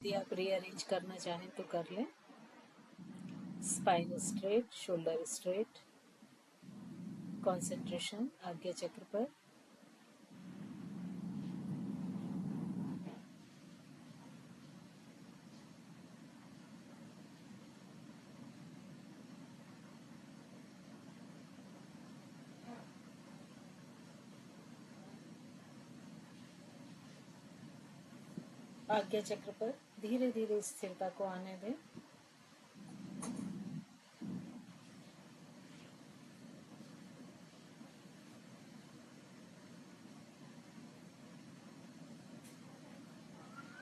यदि आप रीअरेंज करना चाहें तो कर लें। Spine straight, shoulder straight, concentration आज्ञा चक्र पर। आज्ञा चक्र पर धीरे धीरे स्थिरता को आने दें।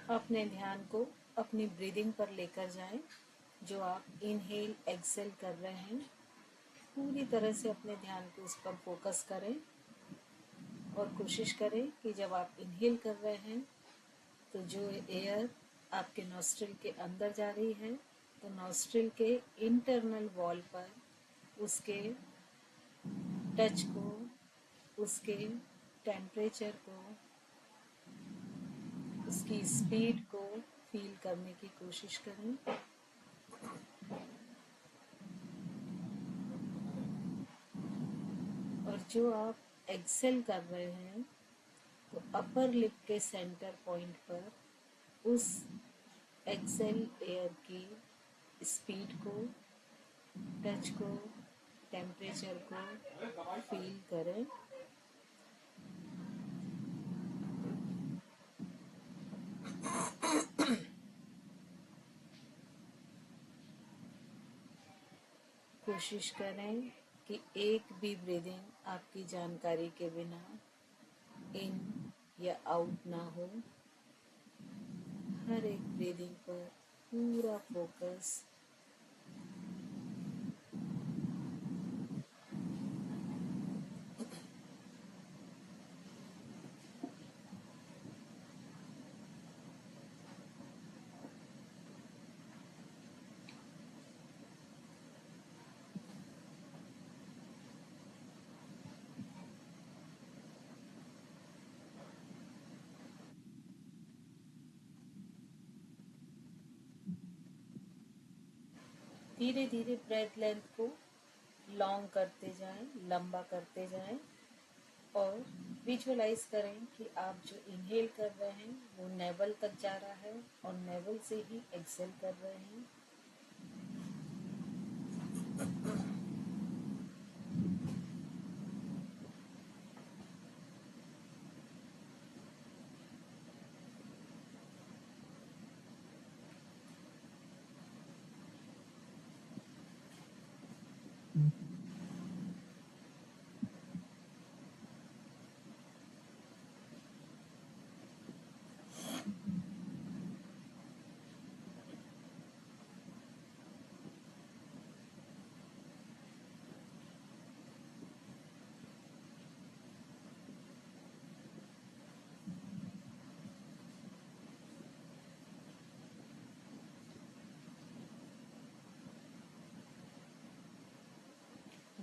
अपने ध्यान को अपनी ब्रीदिंग पर लेकर जाएं। जो आप इनहेल एक्सेल कर रहे हैं, पूरी तरह से अपने ध्यान को उस पर फोकस करें और कोशिश करें कि जब आप इनहेल कर रहे हैं तो जो एयर आपके नॉस्ट्रिल के अंदर जा रही है, तो नॉस्ट्रिल के इंटरनल वॉल पर उसके टच को, उसके टेम्परेचर को, उसकी स्पीड को फील करने की कोशिश करें। और जो आप एक्सेल कर रहे हैं, तो अपर लिप के सेंटर पॉइंट पर उस एक्सेल एयर की स्पीड को, टच को, टेम्परेचर को फील करें। कोशिश करें कि एक भी ब्रीदिंग आपकी जानकारी के बिना इन या आउट ना हो। हर एक ब्रीदिंग पर पूरा फोकस। धीरे धीरे ब्रेथ लेंथ को लॉन्ग करते जाएं, लंबा करते जाएं और विजुअलाइज करें कि आप जो इनहेल कर रहे हैं वो नेवल तक जा रहा है और नेवल से ही एक्सेल कर रहे हैं।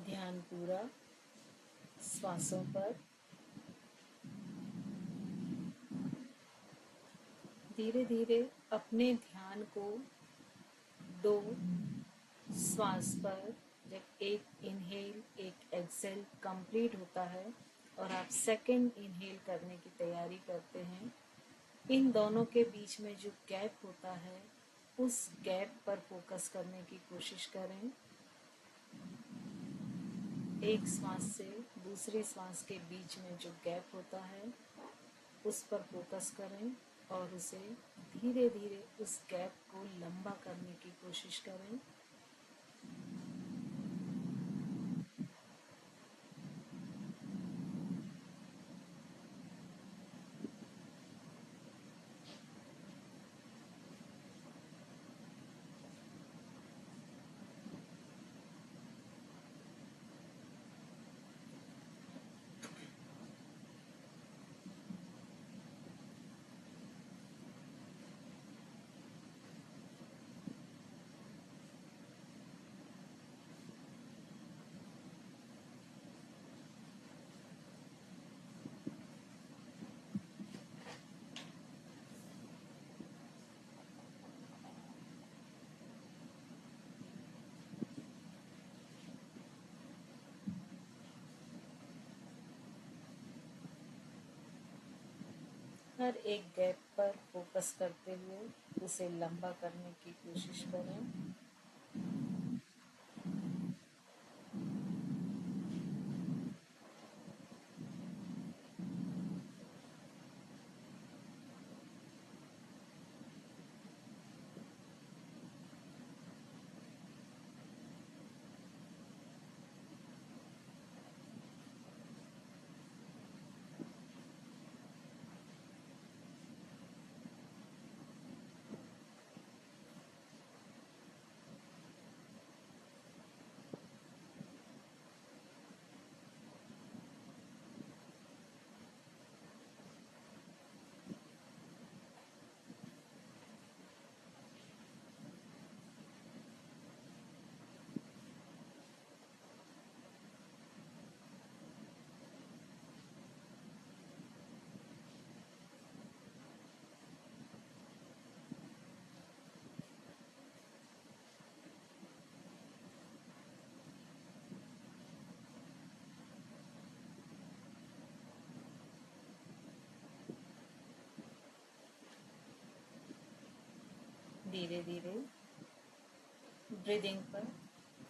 ध्यान पूरा श्वासों पर। धीरे धीरे अपने ध्यान को दो श्वास पर, जब एक इनहेल एक एक्सेल कंप्लीट होता है और आप सेकंड इनहेल करने की तैयारी करते हैं, इन दोनों के बीच में जो गैप होता है उस गैप पर फोकस करने की कोशिश करें। एक श्वास से दूसरी श्वास के बीच में जो गैप होता है उस पर फोकस करें और उसे धीरे धीरे उस गैप को लंबा करने की कोशिश करें। हर एक गैप पर फोकस करते हुए उसे लंबा करने की कोशिश करें। धीरे धीरे ब्रीदिंग पर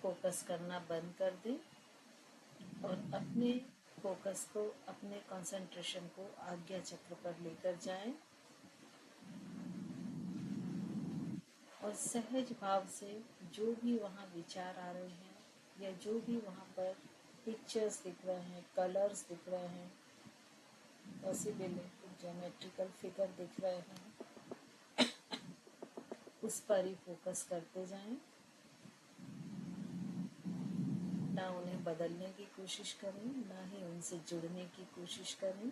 फोकस करना बंद कर दें और अपने फोकस को, अपने कंसंट्रेशन को आज्ञा चक्र पर लेकर जाएं और सहज भाव से जो भी वहाँ विचार आ रहे हैं या जो भी वहाँ पर पिक्चर्स दिख रहे हैं, कलर्स दिख रहे हैं, पॉसिबिलिटी ज्योमेट्रिकल फिगर दिख रहे हैं, उस पर ही फोकस करते जाएं। ना उन्हें बदलने की कोशिश करें, ना ही उनसे जुड़ने की कोशिश करें।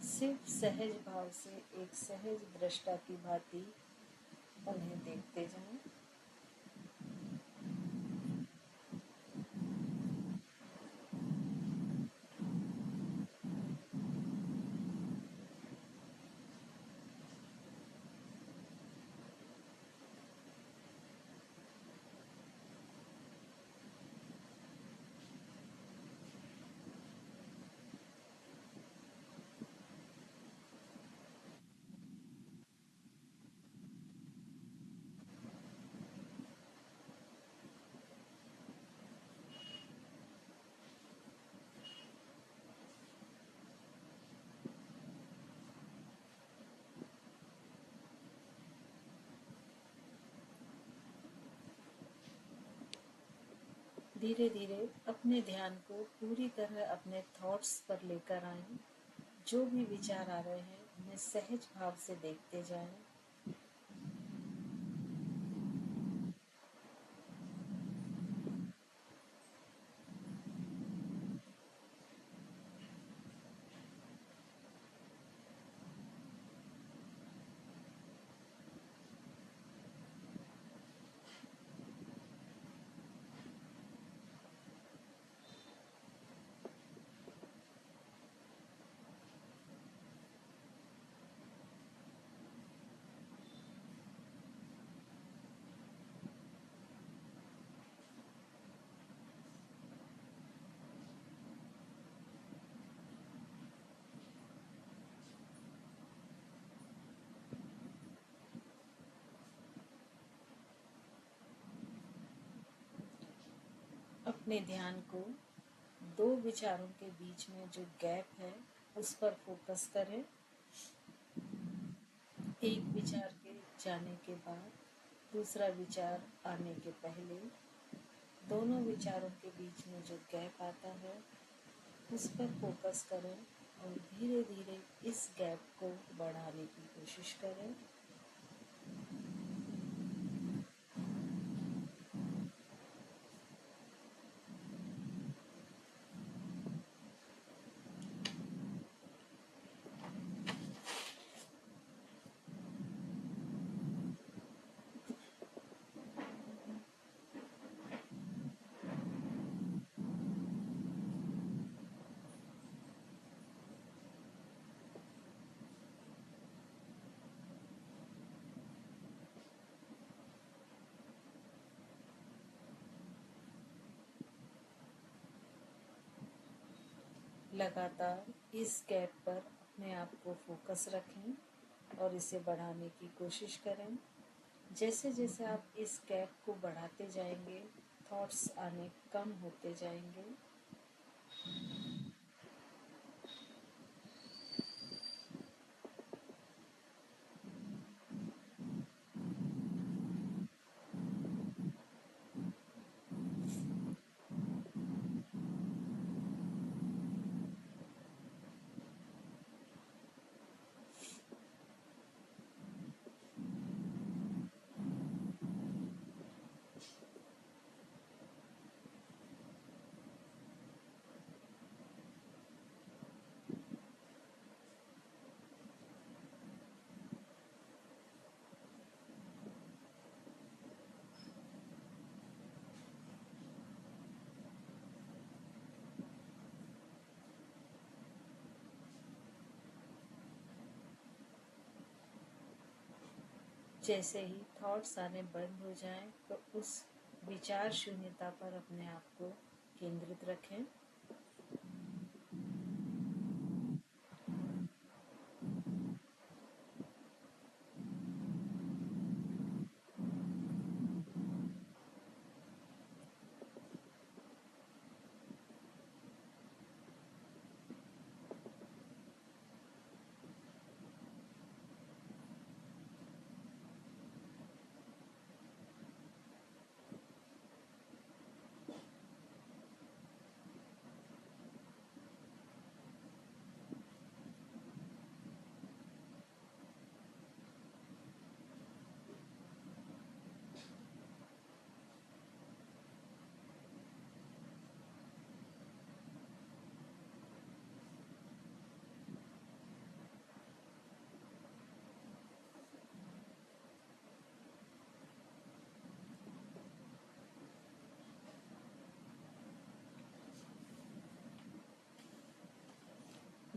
सिर्फ सहज भाव से एक सहज दृष्टा की भांति उन्हें देखते जाएं। धीरे धीरे अपने ध्यान को पूरी तरह अपने थॉट्स पर लेकर आएं। जो भी विचार आ रहे हैं उन्हें सहज भाव से देखते जाएं। अपने ध्यान को दो विचारों के बीच में जो गैप है उस पर फोकस करें। एक विचार के जाने के बाद दूसरा विचार आने के पहले दोनों विचारों के बीच में जो गैप आता है उस पर फोकस करें और धीरे धीरे इस गैप को बढ़ाने की कोशिश करें। लगातार इस गैप पर अपने आप को फोकस रखें और इसे बढ़ाने की कोशिश करें। जैसे जैसे आप इस गैप को बढ़ाते जाएंगे, थॉट्स आने कम होते जाएंगे। जैसे ही थॉट्स आने बंद हो जाएं तो उस विचार शून्यता पर अपने आप को केंद्रित रखें।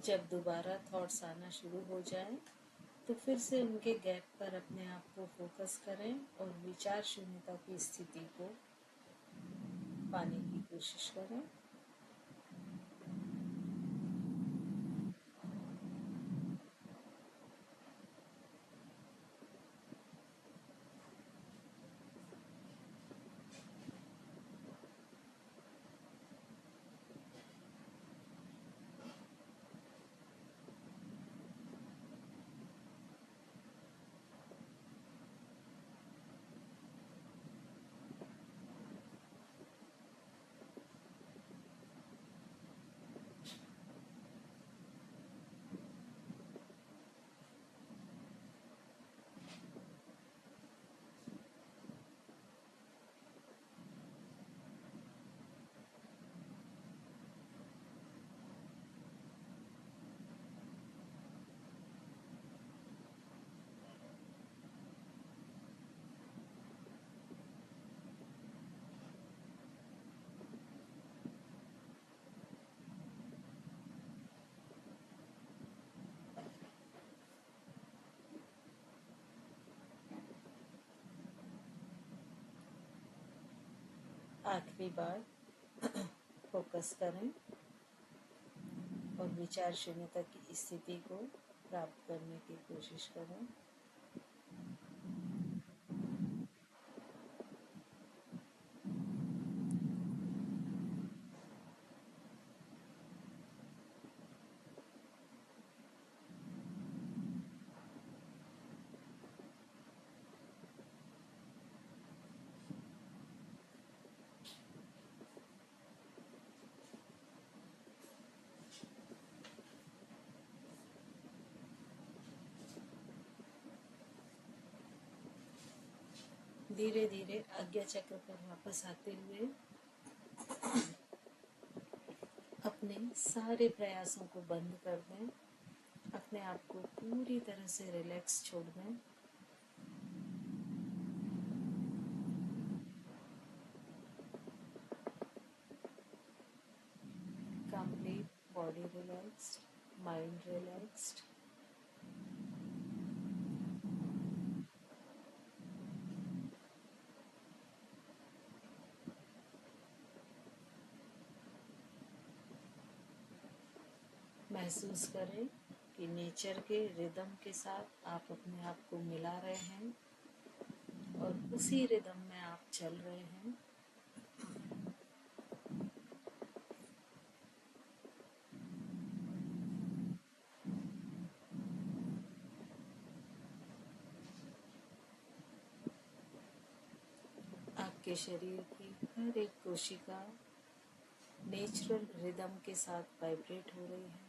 जब दोबारा थॉट्स आना शुरू हो जाए तो फिर से उनके गैप पर अपने आप को फोकस करें और विचार शून्यता की स्थिति को पाने की कोशिश करें। आखिरी बार फोकस करें और विचार शून्यता की स्थिति को प्राप्त करने की कोशिश करें। धीरे धीरे आज्ञा चक्र पर वापस आते हुए अपने सारे प्रयासों को बंद कर दें। अपने आप को पूरी तरह से रिलैक्स छोड़ दें। Complete body relaxed, mind relaxed. महसूस करें कि नेचर के रिदम के साथ आप अपने आप को मिला रहे हैं और उसी रिदम में आप चल रहे हैं। आपके शरीर की हर एक कोशिका नेचुरल रिदम के साथ वाइब्रेट हो रही है।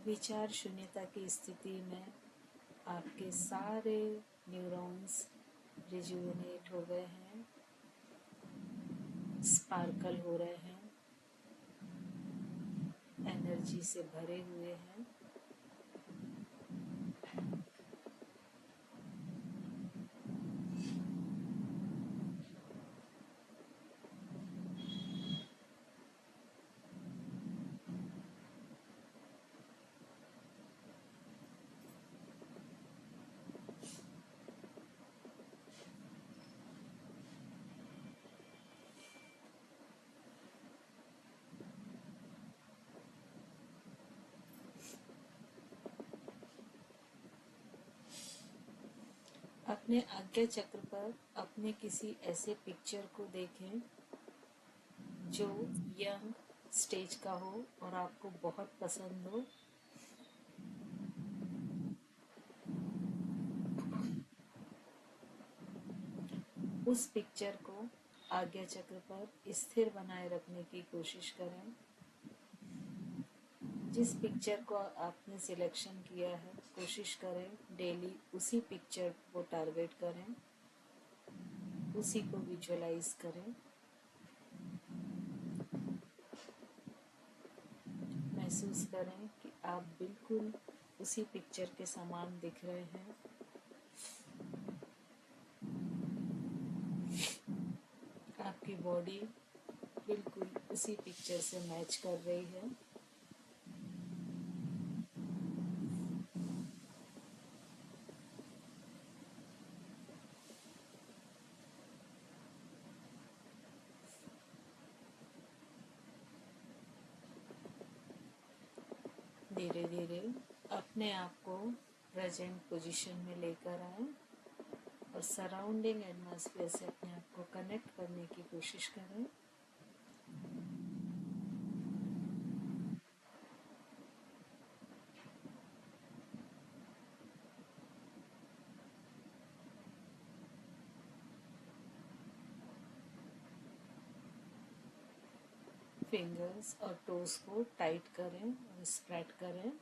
विचार शून्यता की स्थिति में आपके सारे न्यूरॉन्स रिजुविनेट हो गए हैं, स्पार्कल हो रहे हैं, एनर्जी से भरे हुए हैं। अपने आज्ञा चक्र पर अपने किसी ऐसे पिक्चर को देखें जो यंग स्टेज का हो और आपको बहुत पसंद हो। उस पिक्चर को आज्ञा चक्र पर स्थिर बनाए रखने की कोशिश करें। जिस पिक्चर को आपने सिलेक्शन किया है, कोशिश करें डेली उसी पिक्चर को टारगेट करें, उसी को विजुअलाइज करें। महसूस करें कि आप बिल्कुल उसी पिक्चर के समान दिख रहे हैं। आपकी बॉडी बिल्कुल उसी पिक्चर से मैच कर रही है। धीरे धीरे अपने आप को प्रेजेंट पोजीशन में लेकर आए और सराउंडिंग एटमॉस्फेयर से अपने आप को कनेक्ट करने की कोशिश करें। फिंगर्स और टोस को टाइट करें और स्प्रेड करें।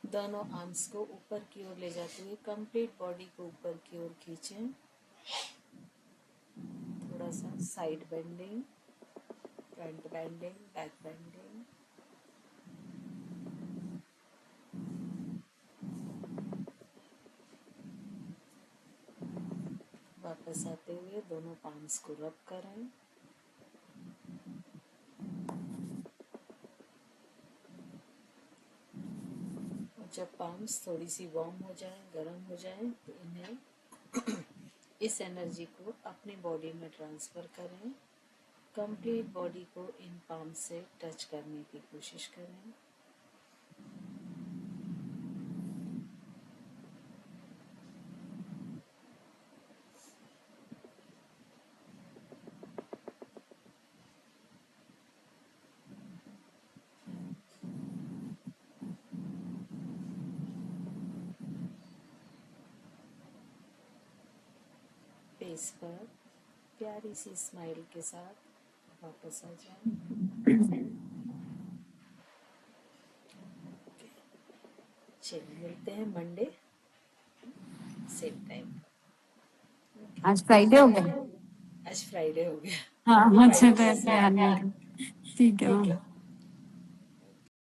दोनों आर्म्स को ऊपर की ओर ले जाते हुए कंप्लीट बॉडी को ऊपर की ओर खींचें। थोड़ा सा side bending, front bending, back bending. वापस आते हुए दोनों पाम्स को रब करें। और जब पाम्स थोड़ी सी वार्म हो जाए, गर्म हो जाए, तो इन्हें इस एनर्जी को अपनी बॉडी में ट्रांसफ़र करें। कंप्लीट बॉडी को इन पाम से टच करने की कोशिश करें। फेस पर प्यारी सी स्माइल के साथ वापस आ जाएं। चलिए मिलते हैं मंडे सेम टाइम। आज फ्राइडे हो गया। आज फ्राइडे हो गया। हाँ, अच्छा, ठीक है।